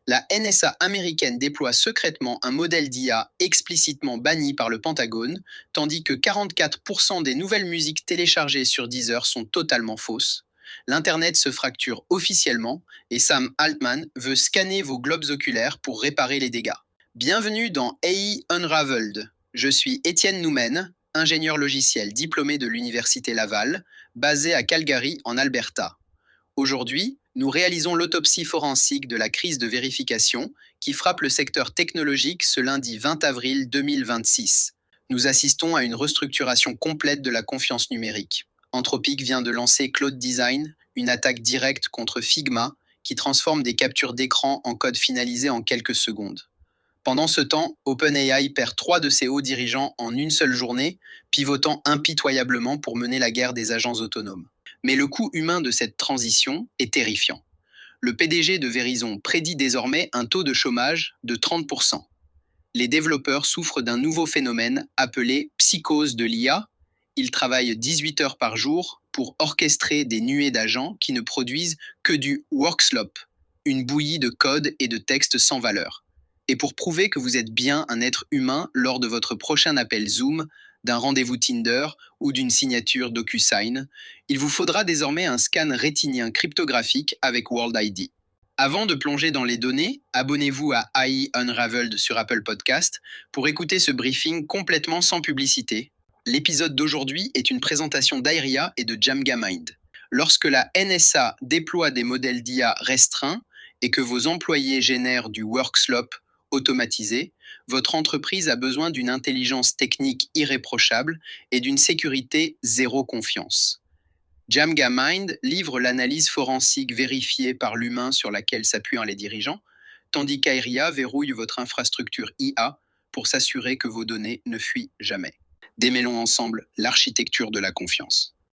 La NSA américaine déploie secrètement un modèle d'IA explicitement banni par le Pentagone, tandis que 44% des nouvelles musiques téléchargées sur Deezer sont totalement fausses. L'Internet se fracture officiellement et Sam Altman veut scanner vos globes oculaires pour réparer les dégâts. Bienvenue dans AI Unraveled. Je suis Étienne Noumen, ingénieur logiciel diplômé de l'Université Laval, basé à Calgary en Alberta. Aujourd'hui, nous réalisons l'autopsie forensique de la crise de vérification qui frappe le secteur technologique ce lundi 20 avril 2026. Nous assistons à une restructuration complète de la confiance numérique. Anthropic vient de lancer Cloud Design, une attaque directe contre Figma qui transforme des captures d'écran en code finalisé en quelques secondes. Pendant ce temps, OpenAI perd 3 de ses hauts dirigeants en une seule journée, pivotant impitoyablement pour mener la guerre des agents autonomes. Mais le coût humain de cette transition est terrifiant. Le PDG de Verizon prédit désormais un taux de chômage de 30%. Les développeurs souffrent d'un nouveau phénomène appelé psychose de l'IA. Ils travaillent 18 heures par jour pour orchestrer des nuées d'agents qui ne produisent que du workslop, une bouillie de code et de texte sans valeur. Et pour prouver que vous êtes bien un être humain lors de votre prochain appel Zoom, d'un rendez-vous Tinder ou d'une signature DocuSign, il vous faudra désormais un scan rétinien cryptographique avec World ID. Avant de plonger dans les données, abonnez-vous à AI Unraveled sur Apple Podcast pour écouter ce briefing complètement sans publicité. L'épisode d'aujourd'hui est une présentation d'Airia et de Jamgamind. Lorsque la NSA déploie des modèles d'IA restreints et que vos employés génèrent du workslop automatisé, votre entreprise a besoin d'une intelligence technique irréprochable et d'une sécurité zéro confiance. Jamgamind livre l'analyse forensique vérifiée par l'humain sur laquelle s'appuient les dirigeants, tandis qu'Airia verrouille votre infrastructure IA pour s'assurer que vos données ne fuient jamais. Démêlons ensemble l'architecture de la confiance.